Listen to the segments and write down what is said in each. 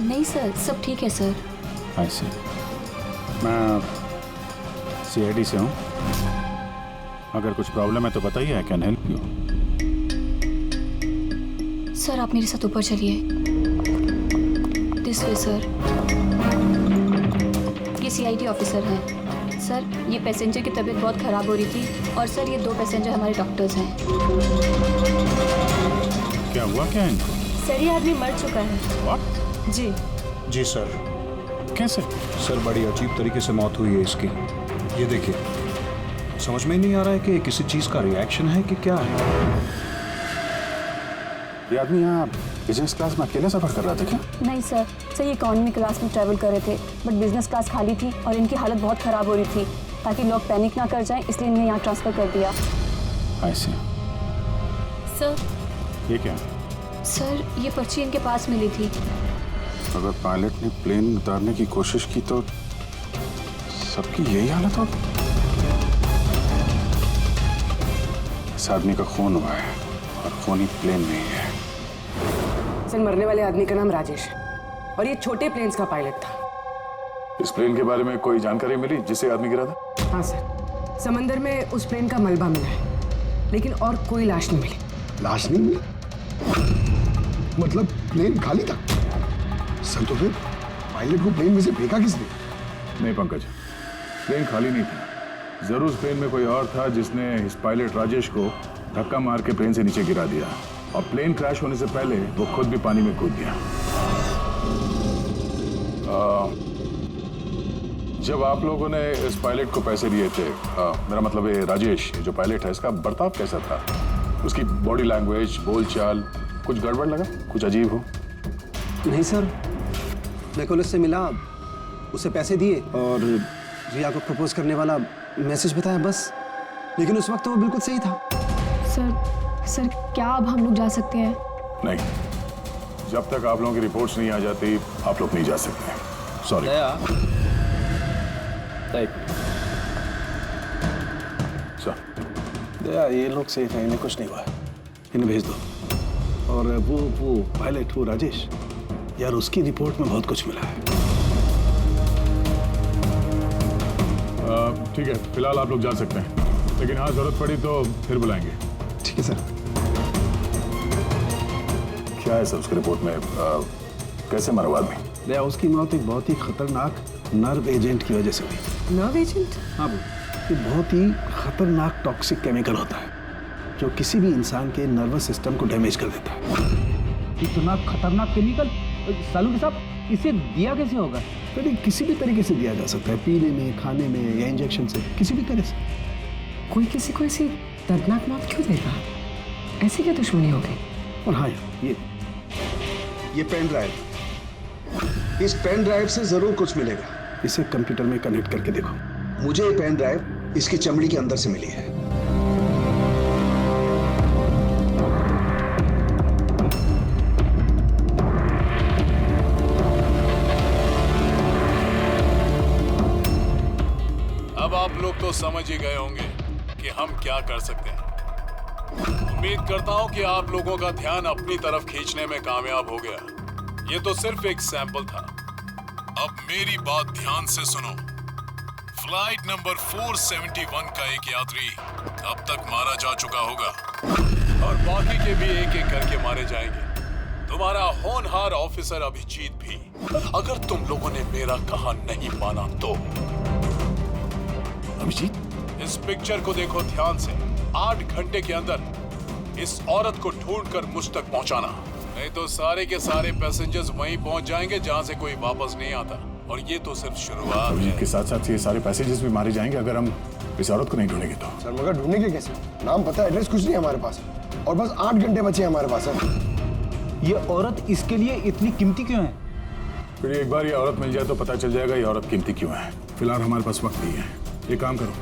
नहीं सर, सब ठीक है सर। ऐसे मैं CID से हूँ। अगर कुछ प्रॉब्लम है तो बताइए, I can help you. Sir आप मेरे साथ ऊपर चलिए। This way sir. ये CID ऑफिसर हैं। सर ये पैसेंजर की तबीयत बहुत ख़राब हो रही थी और सर ये 2 पैसेंजर हमारे डॉक्टर्स हैं। क्या हुआ क्या इनको? सर ये आदमी मर चुका है। What? जी सर। कैसे? सर बड़ी अजीब तरीके से मौत हुई है इसकी। ये देखिए, समझ में ही नहीं आ रहा है कि किसी चीज का रिएक्शन है कि क्या है। ये आदमी यहाँ बिजनेस क्लास में अकेले सफर कर रहा था क्या? नहीं सर, सर ये इकोनॉमी क्लास में ट्रैवल कर रहे थे, बट बिजनेस क्लास खाली थी और इनकी हालत बहुत ख़राब हो रही थी। ताकि लोग पैनिक ना कर जाएं, इसलिए इन्हें यहाँ ट्रांसफ़र कर दिया। ऐसे सर ये क्या? सर ये पर्ची इनके पास मिली थी। अगर पायलट ने प्लेन उतारने की कोशिश की तो सबकी यही हालत हो। इस आदमी का खून हुआ है और खून ही प्लेन में ही है। सर मरने वाले आदमी का नाम राजेश और ये छोटे प्लेन्स का पायलट था। इस प्लेन के बारे में कोई जानकारी मिली जिससे आदमी गिरा था? हाँ सर, समंदर में उस प्लेन का मलबा मिला है, लेकिन और कोई लाश नहीं मिली। लाश नहीं मिली? मतलब प्लेन खाली था? सर तो फिर पायलट को प्लेन में से फेंका किसने? नहीं पंकज, प्लेन खाली नहीं था। जरूर उस प्लेन में कोई और था जिसने इस पायलट राजेश को धक्का मार के प्लेन से नीचे गिरा दिया और प्लेन क्रैश होने से पहले वो खुद भी पानी में कूद गया। जब आप लोगों ने इस पायलट को पैसे दिए थे, मेरा मतलब है राजेश जो पायलट है, इसका बर्ताव कैसा था? उसकी बॉडी लैंग्वेज, बोलचाल, कुछ गड़बड़ लगा? कुछ अजीब हो? नहीं सर, मैं कॉलेज से मिला, उसे पैसे दिए और रिया को प्रपोज करने वाला मैसेज बताया बस। लेकिन उस वक्त तो वो बिल्कुल सही था। सर क्या अब हम लोग जा सकते हैं? नहीं, जब तक आप लोगों की रिपोर्ट्स नहीं आ जाती आप लोग नहीं जा सकते। सॉरी। दया, ये लोग सेफ हैं, इन्हें कुछ नहीं हुआ। इन्हें भेज दो। और वो पायलट, वो राजेश, यार उसकी रिपोर्ट में बहुत कुछ मिला है। ठीक है, फिलहाल आप लोग जा सकते हैं, लेकिन हाँ जरूरत पड़ी तो फिर बुलाएंगे। ठीक है सर। क्या है सर उसकी रिपोर्ट में? कैसे मरा आदमी? दया, उसकी मौत एक बहुत ही खतरनाक नर्व एजेंट की वजह से हुई। Nerve agent? हाँ वो, ये बहुत ही खतरनाक टॉक्सिक केमिकल होता है जो किसी भी इंसान के नर्वस सिस्टम को डैमेज कर देता है। इतना खतरनाक केमिकल सालू साहब, इसे दिया कैसे होगा? तो किसी भी तरीके से दिया जा सकता है, पीने में, खाने में या इंजेक्शन से, किसी भी तरह से। कोई किसी को ऐसी दर्दनाक मौत क्यों देगा? ऐसी क्या दुश्मनी हो गई? और हाँ, ये पेन ड्राइव, इस पेन ड्राइव से जरूर कुछ मिलेगा। इसे कंप्यूटर में कनेक्ट करके देखो। मुझे ये पेन ड्राइव इसकी चमड़ी के अंदर से मिली है। अब आप लोग तो समझ ही गए होंगे कि हम क्या कर सकते हैं। उम्मीद करता हूं कि आप लोगों का ध्यान अपनी तरफ खींचने में कामयाब हो गया। ये तो सिर्फ एक सैंपल था। अब मेरी बात ध्यान से सुनो। फ्लाइट नंबर 471 का एक यात्री अब तक मारा जा चुका होगा और बाकी के भी एक एक करके मारे जाएंगे। तुम्हारा होनहार ऑफिसर अभिजीत भी, अगर तुम लोगों ने मेरा कहा नहीं माना तो। अभिजीत, इस पिक्चर को देखो ध्यान से। 8 घंटे के अंदर इस औरत को ढूंढकर मुझ तक पहुंचाना, नहीं तो सारे के सारे पैसेंजर्स वहीं पहुंच जाएंगे जहां से कोई वापस नहीं आता। और ये तो सिर्फ शुरुआत है। के साथ साथ ये सारे पैसेंजर्स भी मारे जाएंगे अगर हम इस औरत को नहीं ढूंढेंगे तो। सर मगर ढूंढेंगे कैसे? नाम पता, एड्रेस कुछ नहीं है हमारे पास और बस 8 घंटे बचे हैं हमारे पास। सर ये औरत इसके लिए इतनी कीमती क्यों है? फिर एक बार ये औरत मिल जाए तो पता चल जाएगा ये औरत कीमती क्यों है। फिलहाल हमारे पास वक्त नहीं है। एक काम करो,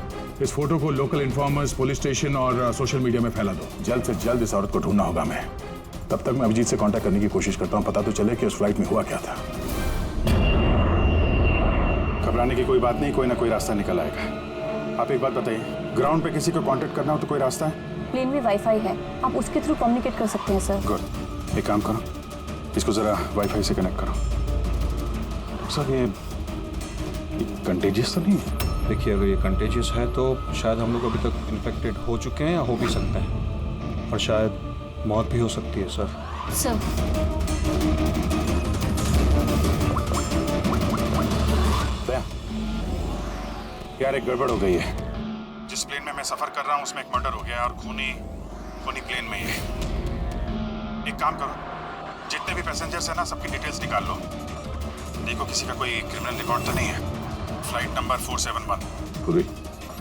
इस फोटो को लोकल इन्फॉर्मर्स, पुलिस स्टेशन और सोशल मीडिया में फैला दो। जल्द से जल्द इस औरत को ढूंढना होगा हमें। तब तक मैं अभिजीत से कांटेक्ट करने की कोशिश करता हूँ, पता तो चले कि उस फ्लाइट में हुआ क्या था। घबराने की कोई बात नहीं, कोई ना कोई रास्ता निकल आएगा। आप एक बात बताइए, ग्राउंड पे किसी को कांटेक्ट करना हो तो कोई रास्ता है? प्लेन में वाईफाई है, आप उसके थ्रू कम्युनिकेट कर सकते हैं सर। गुड, एक काम करो, इसको जरा वाईफाई से कनेक्ट करो। सर ये कंटेजियस तो नहीं है? देखिए, अगर ये कंटेजियस है तो शायद हम लोग अभी तक इन्फेक्टेड हो चुके हैं या हो भी सकते हैं, और शायद मौत भी हो सकती है सर। सर यार एक गड़बड़ हो गई है। जिस प्लेन में मैं सफर कर रहा हूँ उसमें एक मर्डर हो गया और खूनी प्लेन में ही है। एक काम करो, जितने भी पैसेंजर्स हैं ना सबकी डिटेल्स निकाल लो। देखो किसी का कोई क्रिमिनल रिकॉर्ड तो नहीं है। Flight number 471। पूरी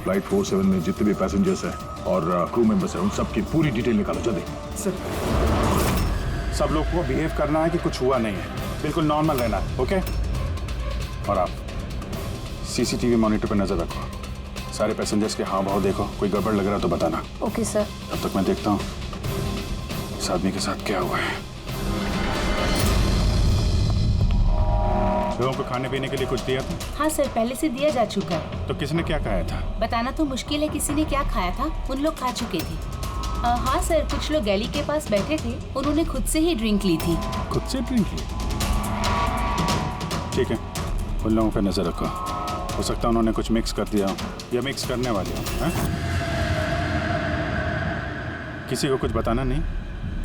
फ्लाइट 47 में जितने भी पैसेंजर्स हैं और क्रू मेंबर्स हैं उन सबकी पूरी डिटेल निकालो जल्दी। सर सब लोग को बिहेव करना है कि कुछ हुआ नहीं है, बिल्कुल नॉर्मल रहना है, ओके? और आप सीसीटीवी मॉनिटर पर नजर रखो, सारे पैसेंजर्स के हाव भाव देखो, कोई गड़बड़ लग रहा तो बताना। Okay sir. तब तक मैं देखता हूँ इस आदमी के साथ क्या हुआ है। लोगों को खाने पीने के लिए कुछ दिया था? हाँ सर, पहले से दिया जा चुका है। तो किसने क्या खाया था? बताना तो मुश्किल है किसी ने क्या खाया था, उन लोग खा चुके थे। हाँ सर, कुछ लोग गैली के पास बैठे थे, उन्होंने खुद से ही ड्रिंक ली थी। खुद से ड्रिंक ली? ठीक है, उन लोगों पे नजर रखो, हो सकता है उन्होंने कुछ मिक्स कर दिया हो या मिक्स करने वाले हो। किसी को कुछ बताना नहीं,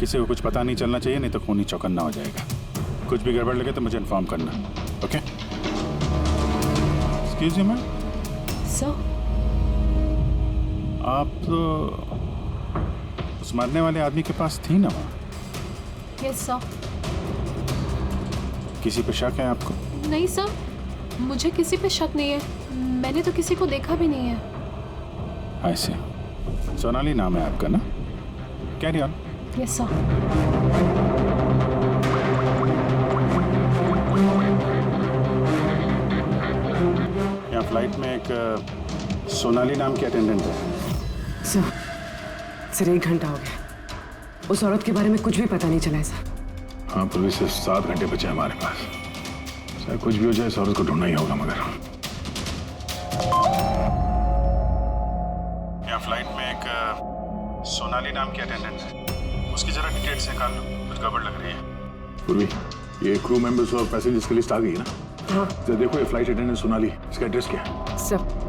किसी को कुछ पता नहीं चलना चाहिए, नहीं तो खूनी चौकन्ना हो जाएगा। कुछ भी गड़बड़ लगे तो मुझे इन्फॉर्म करना, okay? Excuse me ma'am. Sir आप तो उस मरने वाले आदमी के पास थी ना वहाँ? Yes sir. किसी पे शक है आपको? नहीं सर, मुझे किसी पे शक नहीं है, मैंने तो किसी को देखा भी नहीं है। ऐसे सोनाली नाम है आपका ना? Carry on. Yes sir. यहाँ फ्लाइट में एक सोनाली नाम की अटेंडेंट है। सर 1 घंटा हो गया, उस औरत के बारे में कुछ भी पता नहीं चला है सर। हाँ, पूरे सिर्फ 7 घंटे बचे हमारे पास। चाहे कुछ भी हो जाए, इस औरत को ढूंढना ही होगा। मगर यहाँ फ्लाइट में एक सोनाली नाम की अटेंडेंट है, उसकी जरा डिटेल्स निकाल लो, कुछ गड़बड़ लग रही है। पूर्वी, ये क्रू मेंबर्स और पैसेंजर्स की लिस्ट आ गई है ना? हाँ। तो देखो ये फ्लाइट अटेंडेंट सोनाली, इसका एड्रेस क्या है? सर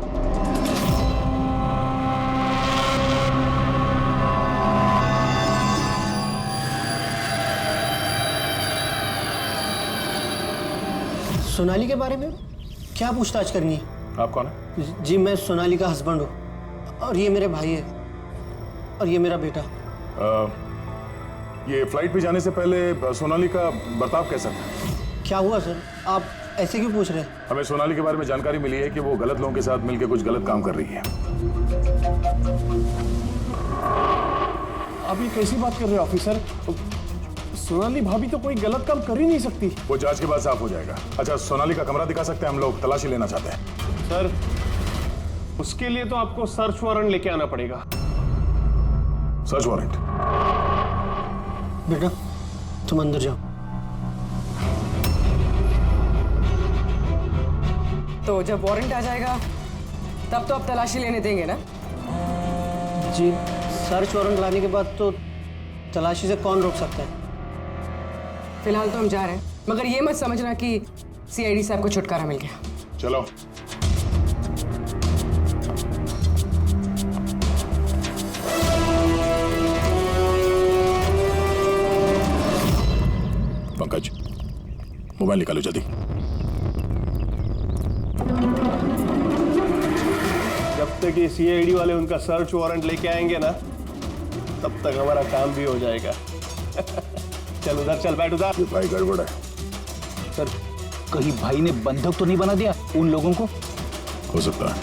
सोनाली के बारे में क्या पूछताछ करनी है? आप कौन है? जी मैं सोनाली का हस्बैंड हूँ, और ये मेरे भाई है, और ये मेरा बेटा। ये फ्लाइट पे जाने से पहले सोनाली का बर्ताव कैसा था? क्या हुआ सर, आप ऐसे क्यों पूछ रहे हैं? हमें सोनाली के बारे में जानकारी मिली है कि वो गलत लोगों के साथ मिलकर कुछ गलत काम कर रही है। आप ये कैसी बात कर रहे हो ऑफिसर? सोनाली भाभी तो कोई गलत काम कर ही नहीं सकती। वो जांच के बाद साफ हो जाएगा। अच्छा, सोनाली का कमरा दिखा सकते हैं? हम लोग तलाशी लेना चाहते हैं। सर, उसके लिए तो आपको सर्च वारंट लेके आना पड़ेगा। Search warrant? बेटा तुम अंदर जाओ। तो जब वारंट आ जाएगा तब तो आप तलाशी लेने देंगे ना? जी सर्च वारंट लाने के बाद तो तलाशी से कौन रोक सकता है? फिलहाल तो हम जा रहे हैं, मगर ये मत समझना कि सीआईडी साहब को छुटकारा मिल गया। चलो। पंकज, मोबाइल निकालो जल्दी। जब तक ये सीआईडी वाले उनका सर्च वारंट लेके आएंगे ना, तब तक हमारा काम भी हो जाएगा। चल उधर चल, बैठ उधर। भाई गड़बड़ है। सर, कहीं भाई ने बंधक तो नहीं बना दिया उन लोगों को? हो सकता है,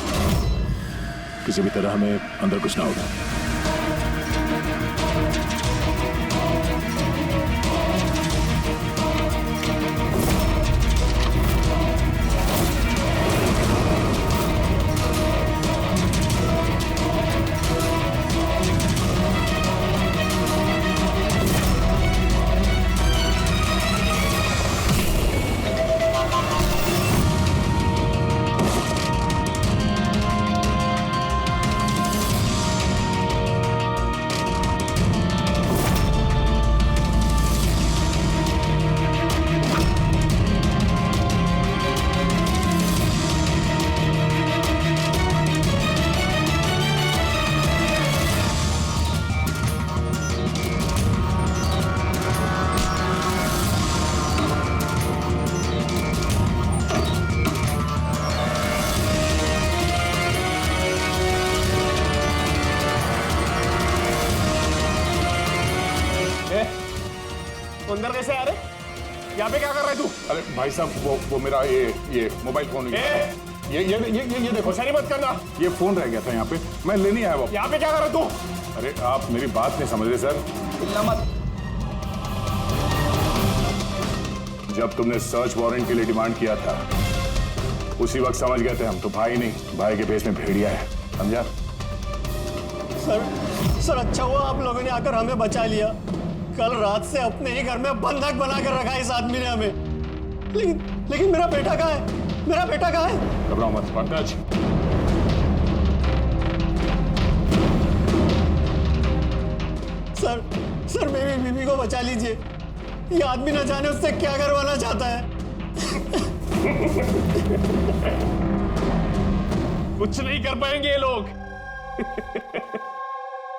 किसी भी तरह हमें अंदर कुछ ना होगा। यहाँ पे क्या कर रहा है तू? अरे भाई साहब वो मेरा ये मोबाइल फोन ये देखो, शरी मत करना, ये फोन रह गया था यहाँ पे, मैं लेने आया। यहाँ पे क्या कर रहा है तू? अरे आप मेरी बात नहीं समझ रहे सर। मत। जब तुमने सर्च वारंट के लिए डिमांड किया था उसी वक्त समझ गए थे हम तो भाई नहीं, भाई के भेष में भेड़िया है, समझा? सर अच्छा हुआ आप लोगों ने आकर हमें बचा लिया। कल रात से अपने ही घर में बंधक बना कर रखा इस आदमी ने हमें। लेकिन मेरा बेटा कहाँ है? मेरा बेटा कहाँ है? घबराओ मत पंकज। सर मेरी बीवी को बचा लीजिए। ये आदमी न जाने उससे क्या करवाना चाहता है। कुछ नहीं कर पाएंगे ये लोग।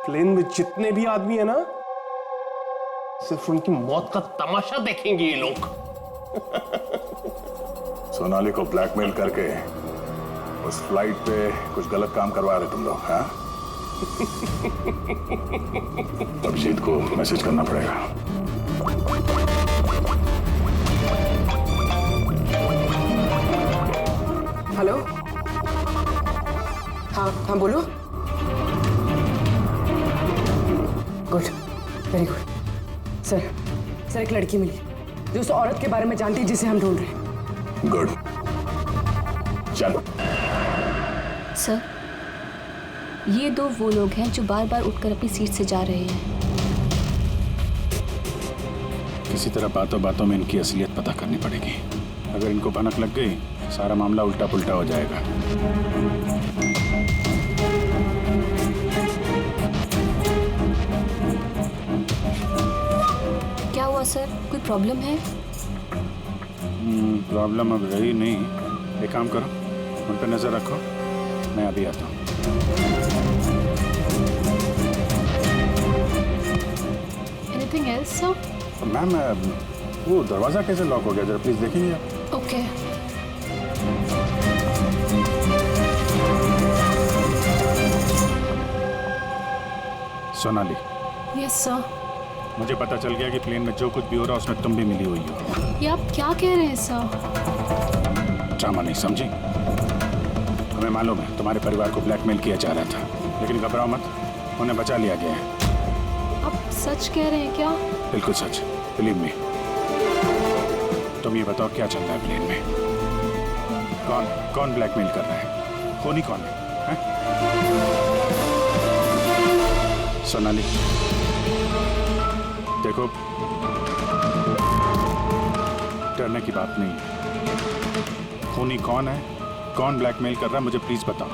प्लेन में जितने भी आदमी है ना, सिर्फ उनकी मौत का तमाशा देखेंगे ये लोग। सोनाली को ब्लैकमेल करके उस फ्लाइट पे कुछ गलत काम करवा रहे तुम लोग, हाँ? अभिजीत को मैसेज करना पड़ेगा। हेलो, हाँ बोलो। Good, very good. सर एक लड़की मिली जो उस औरत के बारे में जानती है जिसे हम ढूंढ रहे हैं। गुड, चलो। सर, ये दो वो लोग हैं जो बार बार उठकर अपनी सीट से जा रहे हैं। किसी तरह बातों बातों में इनकी असलियत पता करनी पड़ेगी। अगर इनको भनक लग गई सारा मामला उल्टा पुल्टा हो जाएगा। क्या हुआ सर, कोई प्रॉब्लम है? प्रॉब्लम अब रही नहीं। एक काम करो, उन पर नजर रखो, मैं अभी आता हूँ। Anything else, sir? मैम वो दरवाजा कैसे लॉक हो गया, जरा प्लीज देखेंगे आप? Okay. सोनाली। Yes, sir. मुझे पता चल गया कि प्लेन में जो कुछ भी हो रहा है उसमें तुम भी मिली हुई हो। ये आप क्या कह रहे हैं सर? ड्रामा नहीं समझी? हमें मालूम है तुम्हारे परिवार को ब्लैकमेल किया जा रहा था, लेकिन घबराओ मत, उन्हें बचा लिया गया है। आप सच कह रहे हैं क्या? बिल्कुल सच, बिलीव मी। तुम ये बताओ क्या चल रहा है प्लेन में? कौन ब्लैकमेल कर रहा है? खूनी कौन है? सोनाली देखो, डरने की बात नहीं है। खूनी कौन है, कौन ब्लैकमेल कर रहा है, मुझे प्लीज बताओ।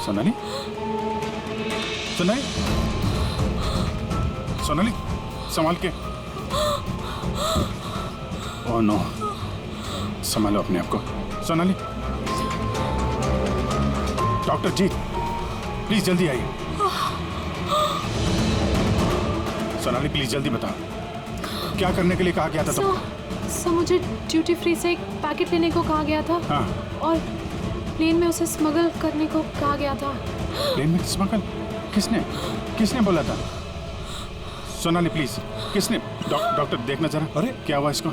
सोनाली, सोनाली, सोनाली, संभाल के। ओह नो, संभालो अपने आप को। सोनाली, डॉक्टर जीत, प्लीज जल्दी आइए। सोनाली प्लीज जल्दी बताओ, क्या करने के लिए कहा गया था तुमको? सर मुझे ड्यूटी फ्री से एक पैकेट लेने को कहा गया था। हाँ। और प्लेन में उसे स्मगल करने को कहा गया था। प्लेन में स्मगल? किसने बोला था? सोनाली प्लीज, किसने? डॉक्टर देखना जरा। अरे क्या हुआ इसको?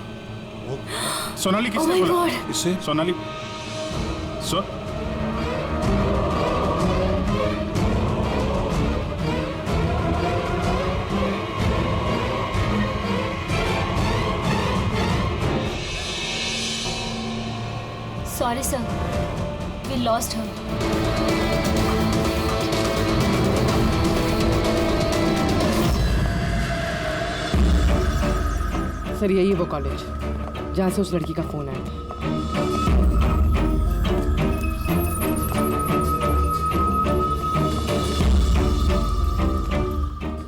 सोनाली किसने बोला? इससे Sonali Sorry, sir. We lost her. Sir यही है वो कॉलेज जहाँ से उस लड़की का फोन आया।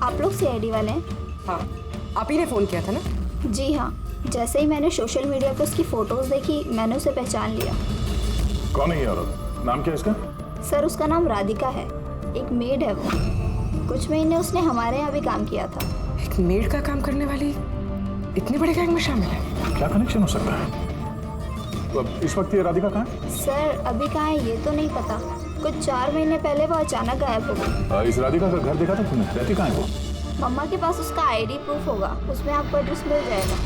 आप लोग सीआईडी वाले हैं? हाँ, आप ही ने फोन किया था ना? जी हाँ, जैसे ही मैंने सोशल मीडिया पर उसकी फोटोज देखी मैंने उसे पहचान लिया। कौन है ये औरत? नाम क्या है इसका? सर उसका नाम राधिका है, एक मेड है वो। कुछ महीने उसने हमारे यहाँ भी काम किया था। एक मेड का काम करने वाली इतने बड़े गैंग में शामिल है? क्या कनेक्शन हो सकता है? तो अब इस वक्त ये राधिका कहाँ है? सर अभी कहाँ है ये तो नहीं पता, कुछ 4 महीने पहले वो अचानक गायब हो गई। इस राधिका का घर देखा था तुमने? रहती कहाँ है वो? मम्मा के पास उसका आईडी प्रूफ होगा, उसमें आपको एड्रेस मिल जाएगा।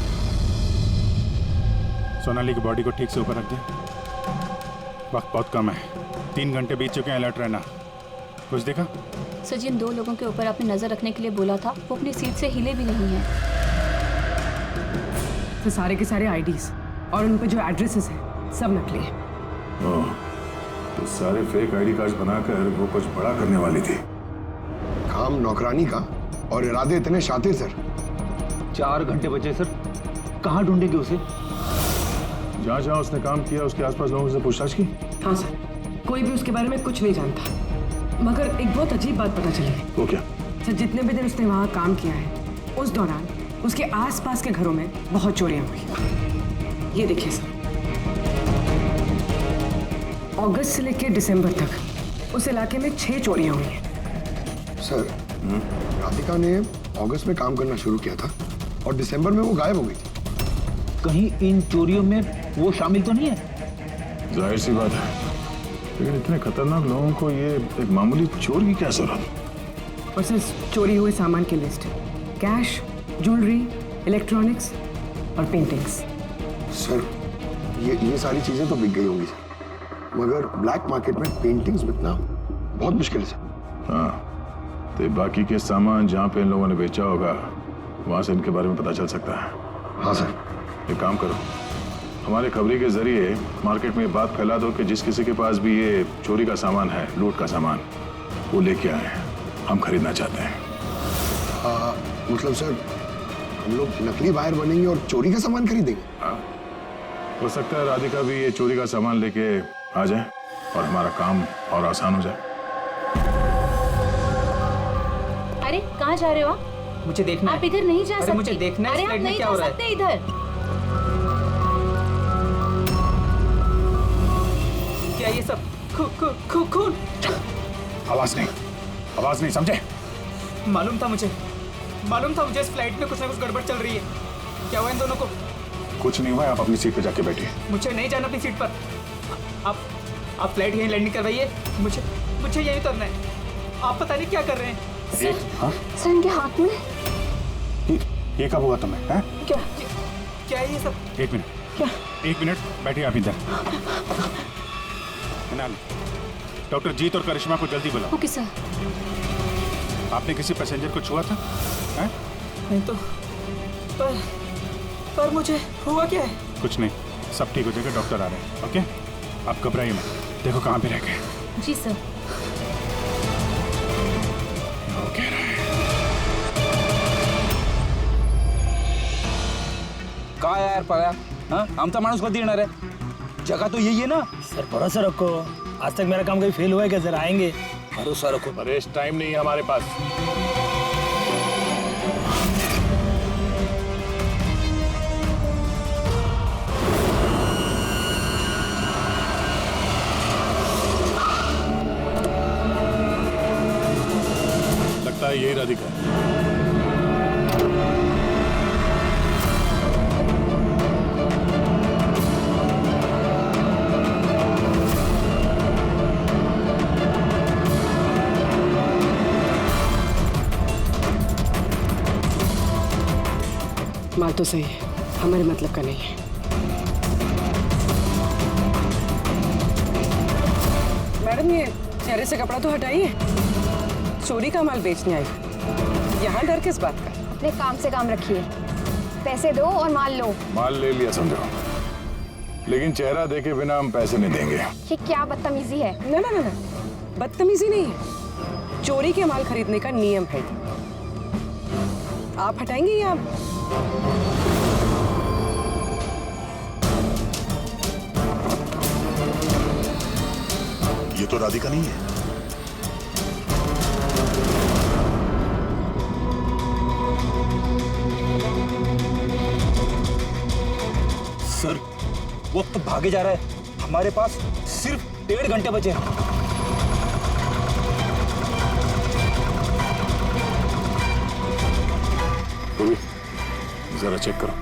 सोनाली की बॉडी को ठीक से ऊपर रख दे। वक्त बहुत कम है, 3 घंटे बीत चुके हैं, अलर्ट रहना। कुछ देखा? सर, जिन 2 लोगों के ऊपर आपने नजर रखने के लिए बोला था वो अपनी सीट से हिले भी नहीं है। तो सारे के सारे आईडीज और उन पे जो एड्रेसेस हैं सब नकली हैं। ओह, तो सारे फेक आईडी कार्ड बनाकर वो कुछ बड़ा करने वाली थी। काम नौकरानी का और इरादे इतने शातिर सर। 4 घंटे बचे सर, कहाँ ढूंढेंगे उसे? जहाँ जहाँ उसने काम किया उसके आसपास लोगों से पूछताछ की? हाँ सर, कोई भी उसके बारे में कुछ नहीं जानता, मगर एक बहुत अजीब बात पता चली है। वो क्या? सर, जितने भी दिन उसने वहाँ काम किया है उस दौरान उसके आसपास के घरों में बहुत चोरियां हुई। ये देखिए सर, अगस्त से लेकर दिसंबर तक उस इलाके में 6 चोरियां हुई हैं। सर, राधिका ने अगस्त में काम करना शुरू किया था और दिसंबर में वो गायब हो गई थी। कहीं इन चोरियों में वो शामिल तो नहीं है? जाहिर सी बात है, लेकिन इतने खतरनाक लोगों को ये एक मामूली चोर की क्या जरूरत? और सर, चोरी हुए सामान की लिस्ट, कैश, ज्वेलरी, इलेक्ट्रॉनिक्स और पेंटिंग्स। सर, ये सारी चीजें तो बिक गई होंगी सर, मगर ब्लैक मार्केट में पेंटिंग्स बिकना बहुत मुश्किल है सर। हाँ, तो बाकी के सामान जहाँ पे इन लोगों ने बेचा होगा वहाँ से इनके बारे में पता चल सकता है। हाँ सर। एक काम करो, हमारे खबरी के जरिए मार्केट में बात फैला दो कि जिस किसी के पास भी ये चोरी का सामान है, लूट का सामान, वो लेके आए हैं, हम खरीदना चाहते हैं। मतलब सर, हम लोग नकली बायर बनेंगे और चोरी का सामान खरीदेंगे? हाँ, हो सकता है राधिका भी ये चोरी का सामान लेके आ जाए और हमारा काम और आसान हो जाए। अरे कहाँ जा रहे हो आप? मुझे देखना आप इधर नहीं जा सकते। मुझे देखना है, अरे आप नहीं जा सकते इधर। क्या ये सब खून? आवाज नहीं, समझे? मालूम था मुझे इस फ्लाइट में कुछ ना कुछ गड़बड़ चल रही है। क्या हुआ इन दोनों को? कुछ नहीं हुआ, आप अपनी सीट पे जाके बैठिए। मुझे नहीं जाना अपनी सीट पर। आप फ्लाइट यहीं लैंडिंग करवाइए, मुझे यहीं उतरना है। आप पता नहीं क्या कर रहे हैं। सर, इनके हाथ में ये कब हुआ तुम्हें? हैं? क्या है ये सब? एक मिनट बैठिए आप इधर। डॉक्टर जीत और करिश्मा को जल्दी बुलाओ। Okay sir. आपने किसी पैसेंजर को छुआ था? हैं? नहीं तो पर मुझे हुआ क्या है? कुछ नहीं, सब ठीक हो जाएगा, डॉक्टर आ रहे हैं। ओके, आप घबराइए मत। देखो कहाँ पे रह गए। जी सर। का यार पाया, हाँ? आमचा माणूस कधी येणार आहे? जगह तो यही है ना। सर भरोसा रखो, आज तक मेरा काम कहीं फेल हुआ है क्या? जरा आएंगे। भरोसा रखो। अरे इस टाइम नहीं है हमारे पास। लगता है यही राधिका। माल तो सही है, हमारे मतलब का नहीं है। मैडम, ये चेहरे से कपड़ा तो हटाइए। चोरी का माल बेचने आई, यहाँ डर किस बात का? अपने काम से काम रखिए, पैसे दो और माल लो। माल ले लिया समझो, लेकिन चेहरा देखे बिना हम पैसे नहीं देंगे। ये क्या बदतमीजी है? ना, बदतमीजी नहीं है, चोरी के माल खरीदने का नियम है। आप हटाएंगे या ये तो राधिका नहीं है। सर, वक्त भागे जा रहा है, हमारे पास सिर्फ 1.5 घंटे बचे हैं। जरा चेक करो।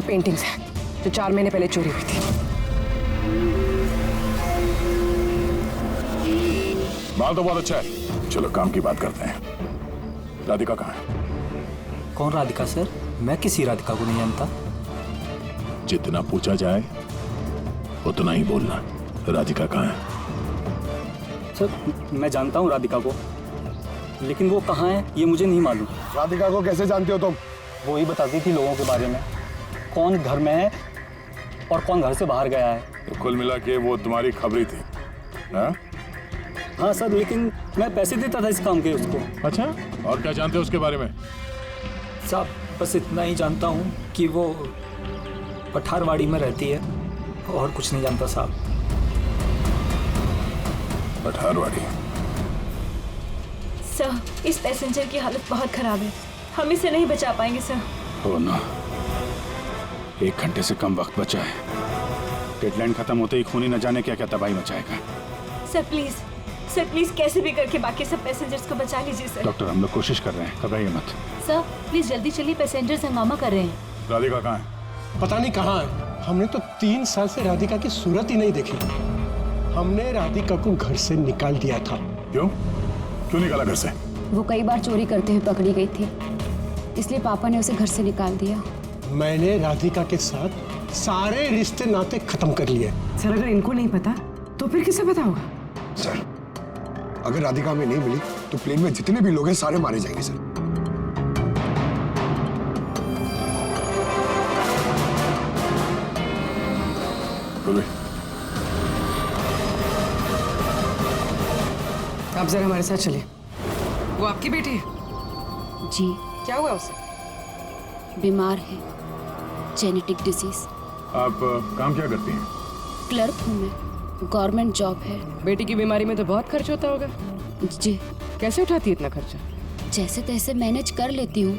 पेंटिंग्स हैं जो 4 महीने पहले चोरी हुई थी। माल तो बहुत अच्छा है, चलो काम की बात करते हैं। राधिका कहाँ है? कौन राधिका सर? मैं किसी राधिका को नहीं जानता। जितना पूछा जाए उतना ही बोलना। राधिका कहाँ है? सर मैं जानता हूँ राधिका को, लेकिन वो कहाँ है ये मुझे नहीं मालूम। राधिका को कैसे जानते हो तुम? वो ही बताती थी लोगों के बारे में, कौन घर में है और कौन घर से बाहर गया है। तो कुल मिला के वो तुम्हारी खबरी थी? हाँ सर, लेकिन मैं पैसे देता था इस काम के उसको। अच्छा, और क्या जानते हो उसके बारे में? साहब बस इतना ही जानता हूँ कि वो पठारवाड़ी में रहती है, और कुछ नहीं जानता साहब। पठारवाड़ी? सर, इस पैसेंजर की हालत बहुत खराब है, हम इसे नहीं बचा पाएंगे सर। हो ना, 1 घंटे से कम वक्त बचा है। डेडलाइन खत्म होते ही खूनी न जाने क्या क्या तबाही मचाएगा। सर प्लीज कैसे भी करके बाकी सब पैसेंजर्स को बचा लीजिए सर। डॉक्टर हम लोग कोशिश कर रहे हैं, घबराइए मत। सर प्लीज जल्दी चलिए, पैसेंजर्स हंगामा कर रहे हैं। राधिका कहाँ है? पता नहीं कहाँ है। हमने तो 3 साल से राधिका की सूरत ही नहीं देखी। हमने राधिका को घर से निकाल दिया था। क्यों निकाला घर से? वो कई बार चोरी करते हुए पकड़ी गई थी, इसलिए पापा ने उसे घर से निकाल दिया। मैंने राधिका के साथ सारे रिश्ते नाते खत्म कर लिए। सर अगर इनको नहीं पता तो फिर किसे पता होगा? सर अगर राधिका हमें नहीं मिली तो प्लेन में जितने भी लोग हैं सारे मारे जाएंगे सर। आप जरा हमारे साथ चलिए। वो आपकी बेटी है? जी। क्या हुआ उसे? बीमार है, जेनेटिक डिजीज। आप काम क्या करती हैं? क्लर्क हूँ मैं, गवर्नमेंट जॉब है। बेटी की बीमारी में तो बहुत खर्च होता होगा। जी। कैसे उठाती है इतना खर्चा? जैसे तैसे मैनेज कर लेती हूँ,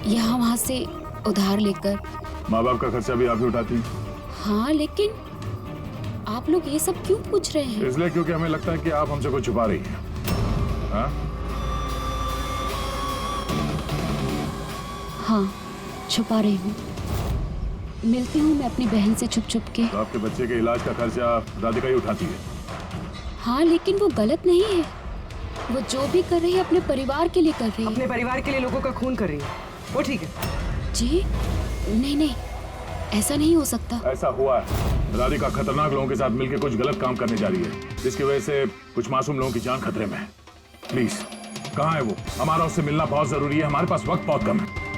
यहाँ वहाँ से उधार लेकर। माँ बाप का खर्चा भी आप ही उठाती हैं? हाँ, लेकिन आप लोग ये सब क्यों पूछ रहे हैं? इसलिए क्योंकि हमें लगता है कि आप हमसे कुछ छुपा रही हैं। हाँ, छुपा रही हूँ। मिलती हूँ मैं अपनी बहन से छुप छुप के। तो आपके बच्चे के इलाज का खर्चा राधिका ही उठाती है? हाँ, लेकिन वो गलत नहीं है। वो जो भी कर रही है अपने परिवार के लिए कर रही है। अपने परिवार के लिए लोगों का खून कर रही है, वो ठीक है? जी नहीं, ऐसा नहीं हो सकता। ऐसा हुआ है। राधिका खतरनाक लोगों के साथ मिलकर कुछ गलत काम करने जा रही है, जिसकी वजह से कुछ मासूम लोगों की जान खतरे में है। प्लीज, कहाँ है वो? हमारा उससे मिलना बहुत जरूरी है, हमारे पास वक्त बहुत कम है।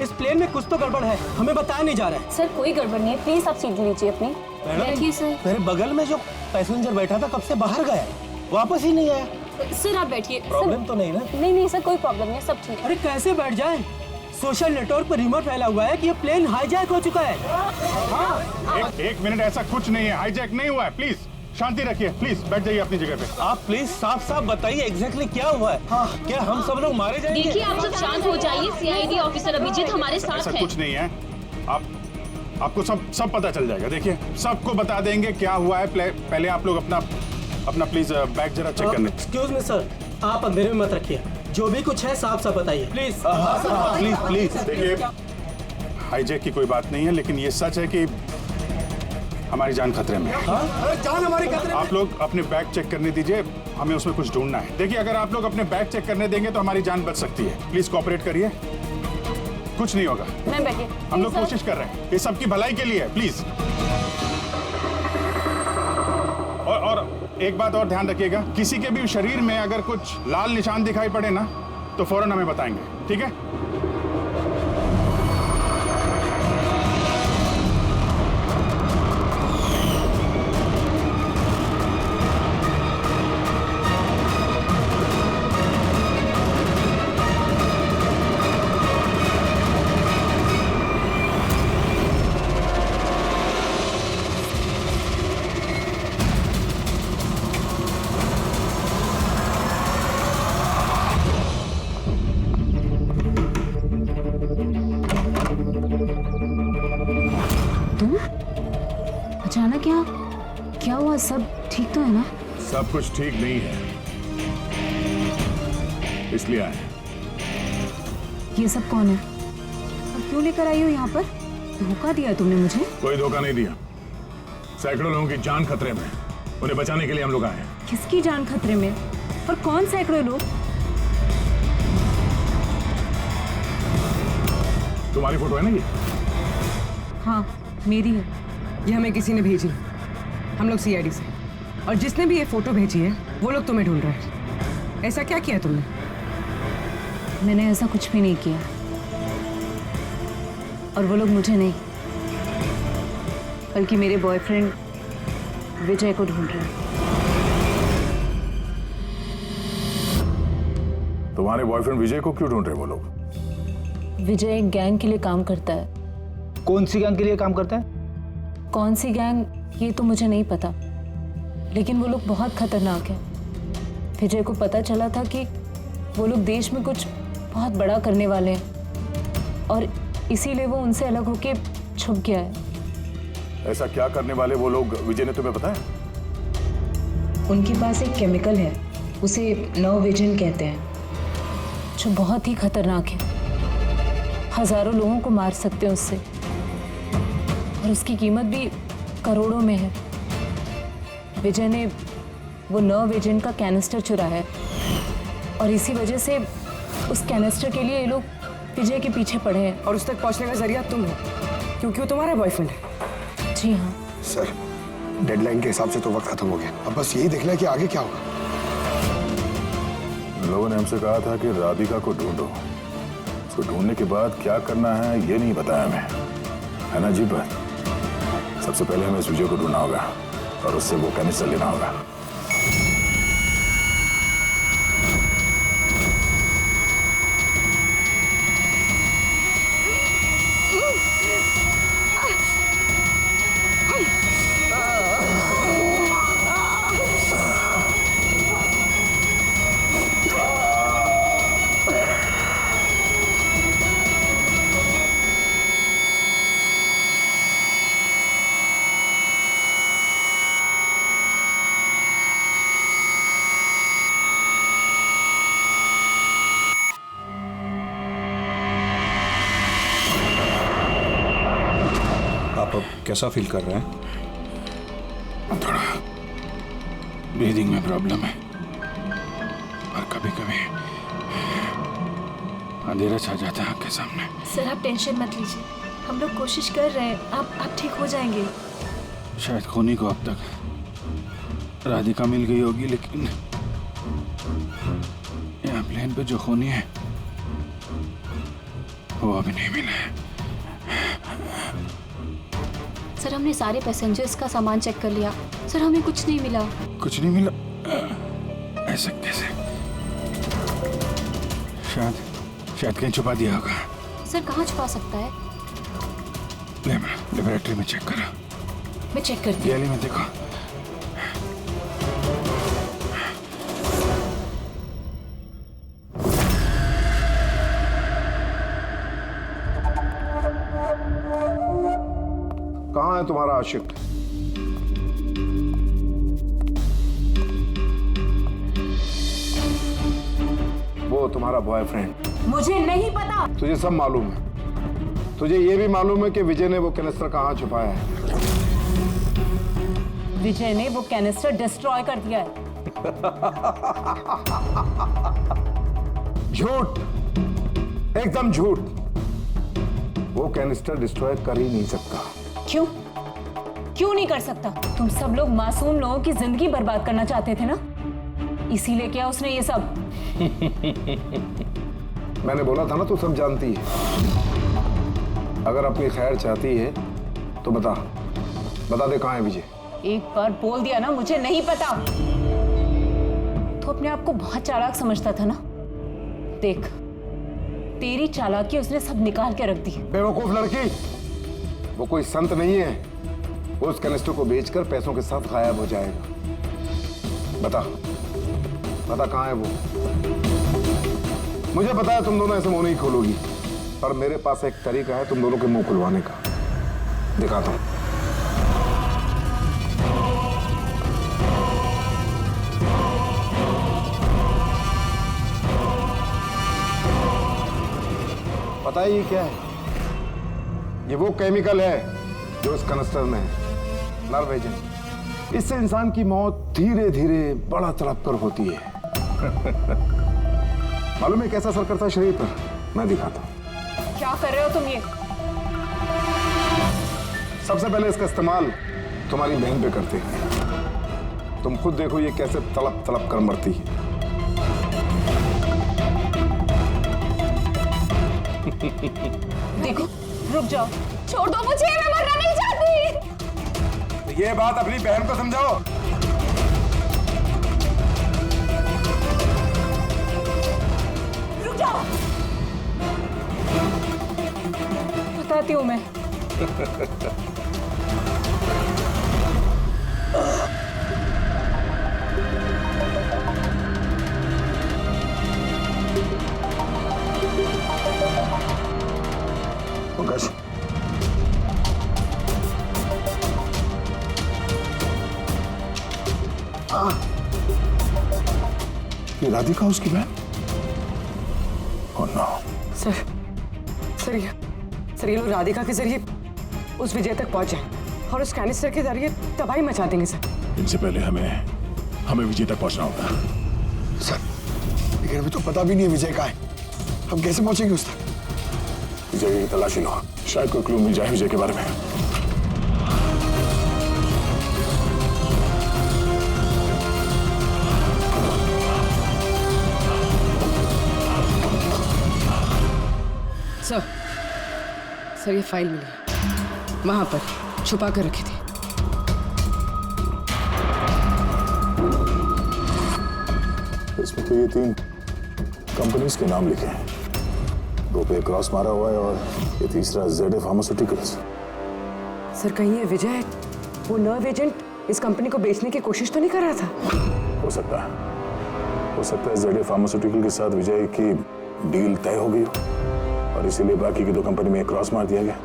इस प्लेन में कुछ तो गड़बड़ है, हमें बताया नहीं जा रहा है। सर कोई गड़बड़ नहीं है, प्लीज आप सीट लीजिए अपनी। बैठिए सर। मेरे बगल में जो पैसेंजर बैठा था कब से बाहर गया, वापस ही नहीं आया। सर आप बैठिए। प्रॉब्लम तो नहीं ना? नहीं सर, कोई प्रॉब्लम नहीं, सब ठीक है। अरे कैसे बैठ जाए? सोशल नेटवर्क पर रिमोट फैला हुआ है कि ये प्लेन हाईजैक हो चुका है। हाँ, एक मिनट, ऐसा कुछ नहीं है, हाईजैक नहीं हुआ है। प्लीज शांति रखिए, प्लीज बैठ जाइए अपनी जगह पे। आप प्लीज साफ बताइए एग्जैक्टली क्या हुआ है। हाँ, क्या हम सब लोग मारे जाएंगे? देखिए आप सब शांत हो जाइए, सीआईडी ऑफिसर अभिजीत हमारे साथ ऐसा है। कुछ नहीं है, आपको सब पता चल जाएगा। देखिए सबको बता देंगे क्या हुआ है। पहले आप लोग अपना प्लीज बैग जरा चेक करने। एक्सक्यूज मी सर, आप अंधेरे में मत रखिए, जो भी कुछ है साफ बताइए प्लीज। प्लीज देखिए, हाईजैक की कोई बात नहीं है, लेकिन ये सच है कि हमारी जान खतरे में है। जान हमारी खतरे में। आप लोग अपने बैग चेक करने दीजिए, हमें उसमें कुछ ढूंढना है। देखिए अगर आप लोग अपने बैग चेक करने देंगे तो हमारी जान बच सकती है। प्लीज कोऑपरेट करिए, कुछ नहीं होगा। मैं बैठिए। हम लोग कोशिश कर रहे हैं, ये सबकी भलाई के लिए है। प्लीज। और एक बात और ध्यान रखिएगा, किसी के भी शरीर में अगर कुछ लाल निशान दिखाई पड़े ना तो फौरन हमें बताएंगे, ठीक है? अचानक क्या हुआ? सब ठीक तो है ना? सब कुछ ठीक नहीं है, इसलिए आए। ये सब कौन है? क्यों लेकर आई हो यहाँ पर? धोखा दिया तुमने मुझे। कोई धोखा नहीं दिया। सैकड़ों लोगों की जान खतरे में, उन्हें बचाने के लिए हम लोग आए हैं। किसकी जान खतरे में? और कौन सैकड़ों लोग? तुम्हारी फोटो है ना ये? हाँ मेरी है। ये हमें किसी ने भेजी, हम लोग सीआईडी से, और जिसने भी ये फोटो भेजी है वो लोग तुम्हें ढूंढ रहे हैं। ऐसा क्या किया तुमने? मैंने ऐसा कुछ भी नहीं किया, और वो लोग मुझे नहीं बल्कि मेरे बॉयफ्रेंड विजय को ढूंढ रहे हैं। तुम्हारे बॉयफ्रेंड विजय को क्यों ढूंढ रहे वो लोग? विजय एक गैंग के लिए काम करता है। कौन सी गैंग के लिए काम करता है? कौन सी गैंग ये तो मुझे नहीं पता, लेकिन वो लोग बहुत खतरनाक हैं। विजय को पता चला था कि वो लोग देश में कुछ बहुत बड़ा करने वाले हैं, और इसीलिए वो उनसे अलग होके छुप गया है। ऐसा क्या करने वाले वो लोग विजय ने तुम्हें बताया? उनके पास एक केमिकल है, उसे नव विजन कहते हैं, जो बहुत ही खतरनाक है। हजारों लोगों को मार सकते हैं उससे, और उसकी कीमत भी करोड़ों में है। विजय ने वो नव विजन का कैनिस्टर चुराया है, और इसी वजह से उस कैनिस्टर के लिए ये लोग विजय के पीछे पड़े हैं। और उस तक पहुंचने का जरिया तुम हो, क्योंकि वो तुम्हारा बॉयफ्रेंड है। जी हाँ सर, डेडलाइन के हिसाब से तो वक्त खत्म हो गया, अब बस यही देखना है कि आगे क्या होगा। लोगों ने हमसे कहा था कि राधिका को ढूंढो। उसको ढूंढने के बाद क्या करना है ये नहीं बताया हमें, है ना जी? पर सबसे पहले हमें इस विजय को ढूंढना होगा और उससे वो कैनिस्टर लेना होगा। आप अब कैसा फील कर रहे हैं? थोड़ा ब्रीदिंग में प्रॉब्लम है, और कभी कभी अंधेरा छा जाता है आँख के सामने। सर आप टेंशन मत लीजिए, हम लोग कोशिश कर रहे हैं, आप ठीक हो जाएंगे। शायद खूनी को अब तक राधिका मिल गई होगी, लेकिन यहाँ प्लेन पे जो खूनी है वो अभी नहीं मिला है। सर हमने सारे पैसेंजर्स का सामान चेक कर लिया, सर हमें कुछ नहीं मिला। कुछ नहीं मिला? ऐसा कैसे? शायद कहीं छुपा दिया होगा। सर कहाँ छुपा सकता है? लेबोरेटरी में चेक करो। मैं चेक करती हूँ। गैली में देखो। कहाँ है तुम्हारा आशिक? वो तुम्हारा बॉयफ्रेंड। मुझे नहीं पता। तुझे सब मालूम है। तुझे ये भी मालूम है कि विजय ने वो कैनिस्टर कहाँ छुपाया है। विजय ने वो कैनिस्टर डिस्ट्रॉय कर दिया है। झूठ, एकदम झूठ। वो कैनिस्टर डिस्ट्रॉय कर ही नहीं सकता। क्यों? क्यों नहीं कर सकता? तुम सब लोग मासूम लोगों की जिंदगी बर्बाद करना चाहते थे ना, इसीलिए क्या उसने ये सब? मैंने बोला था ना, तू सब जानती है। अगर अपनी खैर चाहती है तो बता दे कहाँ है विजय। एक बार बोल दिया ना मुझे नहीं पता, तो अपने आप को बहुत चालाक समझता था ना। देख तेरी चालाकी उसने सब निकाल के रख दी। बेवकूफ लड़की, वो कोई संत नहीं है। वो उस कैनिस्टर को बेचकर पैसों के साथ गायब हो जाएगा। बता कहाँ है वो। मुझे पता है तुम दोनों ऐसे मुंह नहीं खोलोगी, पर मेरे पास एक तरीका है तुम दोनों के मुंह खुलवाने का। दिखाता हूं। पता है ये क्या है? ये वो केमिकल है जो उस कनस्टर में है, नर्व एजेंट। इससे इंसान की मौत धीरे धीरे बड़ा तड़प कर होती है। मालूम है कैसा असर करता है शरीर पर? मैं दिखाता हूं। क्या कर रहे हो तुम ये? सबसे पहले इसका इस्तेमाल तुम्हारी बहन पे करते हैं। तुम खुद देखो ये कैसे तड़प तड़प कर मरती है। देखो, रुक जाओ। छोड़ दो मुझे, मैं मरना नहीं चाहती। तो ये बात अपनी बहन को समझाओ। रुक जाओ। बताती हूँ मैं। पंकज, ये राधिका उसकी बहन? Oh no. सर ये लोग राधिका के जरिए उस विजय तक पहुंच जाए और उस कैनिस्टर के जरिए तबाही मचा देंगे सर। इनसे पहले हमें विजय तक पहुंचना होगा। सर, लेकिन अभी तो पता भी नहीं है विजय कहाँ है। हम कैसे पहुंचेंगे उस तक? विजय की तलाशी लो, शायद कोई क्लू मिल जाए विजय के बारे में। सर ये फाइल मिली, वहां पर छुपा कर रखी थी। इसमें तो ये 3 कंपनीज के नाम लिखे हैं। 2 पे क्रॉस मारा हुआ है और ये तीसरा ZA फार्मास्यूटिकल्स। सर कहीं ये विजय वो नर्व एजेंट इस कंपनी को बेचने की कोशिश तो नहीं कर रहा था? हो सकता है ZA फार्मास्यूटिकल के साथ विजय की डील तय हो गई हो और इसीलिए बाकी की 2 कंपनी में क्रॉस मार दिया गया।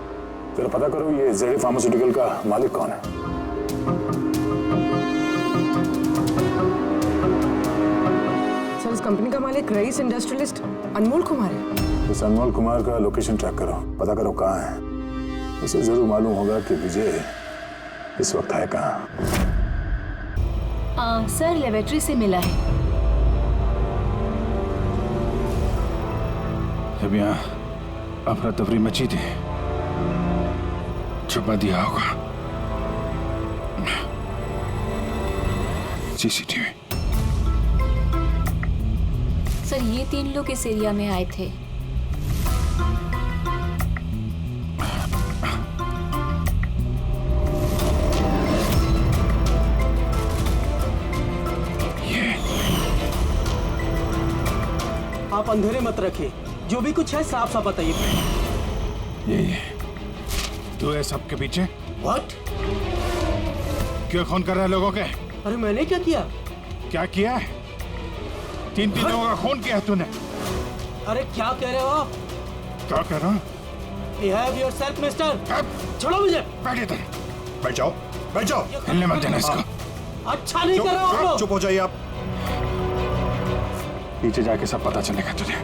जरा पता करो ये ZA फार्मास्यूटिकल का मालिक कौन है। सर इस कंपनी का मालिक रईस इंडस्ट्रियलिस्ट अनमोल कुमार है। इस अनमोल कुमार का लोकेशन ट्रैक करो, पता करो कहाँ है। इसे जरूर मालूम होगा कि विजय इस वक्त है कहाँ। सर लेबोरेटरी से मिला है। जब यहाँ अफरा तफरी मची थी, छुपा दिया होगा CCTV। सर ये 3 लोग इस एरिया में आए थे। आप अंधेरे मत रखिए, जो भी कुछ है साफ साफ बताइए। ये तू है सबके पीछे? व्हाट? क्यों खून कर रहा है लोगों के? अरे मैंने क्या किया? क्या किया है? 3 लोगों का खून किया है तूने। अरे क्या कह रहे हो आप? क्या कह रहा हूँ? Behave yourself, mister. छोड़ो मुझे। बैठ इधर। बैठ जाओ, बैठ जाओ। हिलने मत देना इसको। अच्छा नहीं कर रहे हो आप लोग। चुप हो जाइए आप। नीचे जाके सब पता चलेगा तुझे।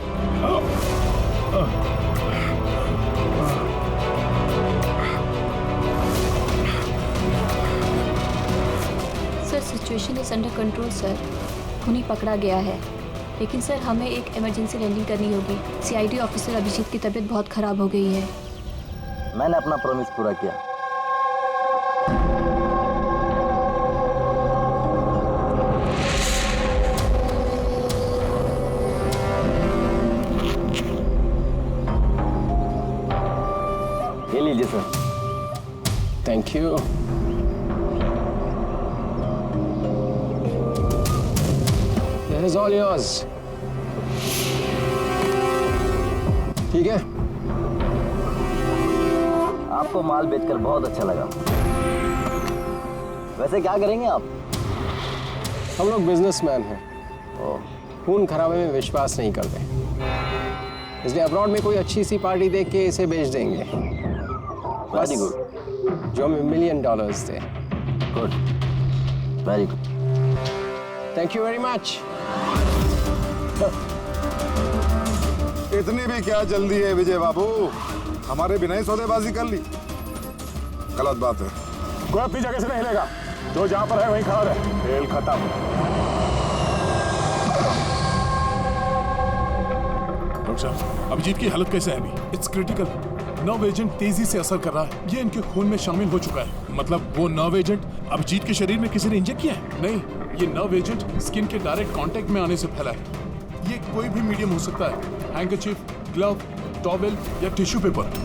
Sir situation is under control sir. खूनी पकड़ा गया है, लेकिन सर हमें एक इमरजेंसी लैंडिंग करनी होगी। CID ऑफिसर अभिजीत की तबीयत बहुत खराब हो गई है। मैंने अपना प्रॉमिस पूरा किया। ये लीजिए sir. Thank you. This is all yours. ठीक है? आपको माल बेचकर बहुत अच्छा लगा। वैसे क्या करेंगे आप? हम लोग बिजनेसमैन हैं, खून खराबे में विश्वास नहीं करते, इसलिए अब्रॉड में कोई अच्छी सी पार्टी देख के इसे बेच देंगे। Very good. जो हमें $1 मिलियन थे। Good, very good. Thank you very much. इतनी भी क्या जल्दी है विजय बाबू? हमारे बिना ही सौदेबाजी कर ली। गलत बात है। कोई अपनी जगह से नहीं हिलेगा, जो जहां पर है वहीं खड़ा रहे। खेल खत्म। डॉक्टर साहब, अभिजीत की हालत कैसे है अभी? It's critical. नर्व एजेंट तेजी से असर कर रहा है। ये इनके खून में शामिल हो चुका है। मतलब वो नर्व एजेंट अभिजीत के शरीर में किसी ने इंजेक्ट किया है? नहीं, ये नर्व एजेंट स्किन के डायरेक्ट कांटेक्ट में आने से फैला है। ये कोई भी मीडियम हो सकता है, हैंकरचीफ, ग्लव, टॉवेल या टिश्यू पेपर।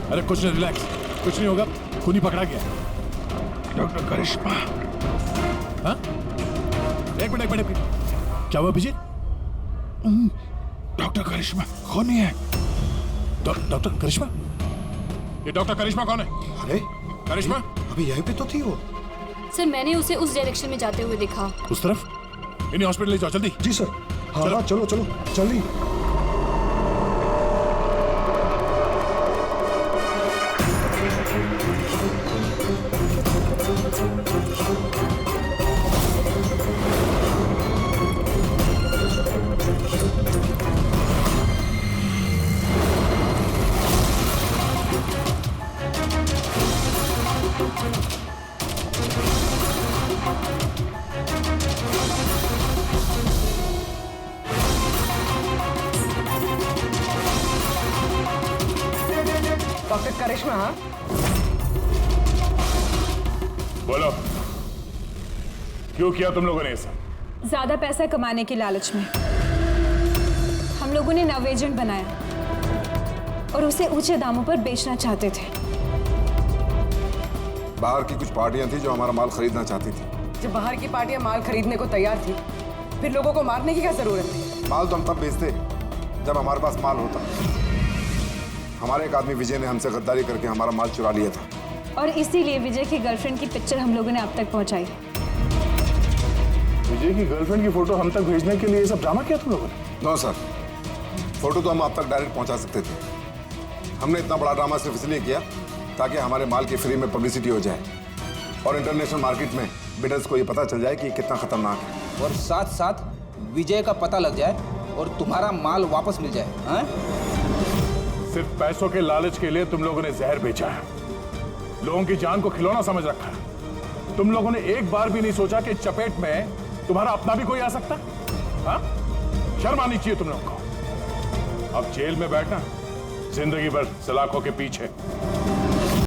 अरे कुछ नहीं, रिलैक्स, कुछ नहीं होगा। खूनी पकड़ा गया। डॉक्टर करिश्मा। हाँ? एक मिनट। क्या हुआ अभिजीत? डॉक्टर करिश्मा खूनी है। डॉक्टर करिश्मा? ये डॉक्टर करिश्मा कौन है? अरे करिश्मा अभी यहीं पे तो थी वो। सर मैंने उसे उस डायरेक्शन में जाते हुए देखा। उस तरफ? इन्हें हॉस्पिटल ले जाओ जल्दी। जी सर। हाँ, चलो जल्दी। डॉक्टर करिश्मा। हाँ, बोलो, क्यों किया तुम लोगों ने ऐसा? ज्यादा पैसा कमाने की लालच में हम लोगों ने नव एजेंट बनाया और उसे ऊंचे दामों पर बेचना चाहते थे। बाहर की कुछ पार्टियां थी जो हमारा माल खरीदना चाहती थी। जब बाहर की पार्टियां माल खरीदने को तैयार थी, फिर लोगों को मारने की क्या जरूरत थी? माल तो हम तब बेचते जब हमारे पास माल होता। हमारे एक आदमी विजय ने हमसे गद्दारी करके हमारा माल चुरा लिया था। और इसीलिए विजय की गर्लफ्रेंड की पिक्चर हम लोगों ने अब तक पहुंचाई। विजय की गर्लफ्रेंड की फोटो हम तक भेजने के लिए ये सब ड्रामा किया तुम लोगों ने? नो सर, फोटो तो हम आप तक डायरेक्ट पहुंचा सकते थे। हमने इतना बड़ा ड्रामा सिर्फ इसलिए किया ताकि हमारे माल की फ्री में पब्लिसिटी हो जाए और इंटरनेशनल मार्केट में बिडर्स को ये पता चल जाए कि कितना खतरनाक है, और साथ साथ विजय का पता लग जाए और तुम्हारा माल वापस मिल जाए। हाँ? सिर्फ पैसों के लालच के लिए तुम लोगों ने जहर बेचा है, लोगों की जान को खिलौना समझ रखा है। तुम लोगों ने एक बार भी नहीं सोचा कि चपेट में तुम्हारा अपना भी कोई आ सकता। हाँ? शर्म आनी चाहिए तुम लोगों को। अब जेल में बैठना जिंदगी भर सलाखों के पीछे।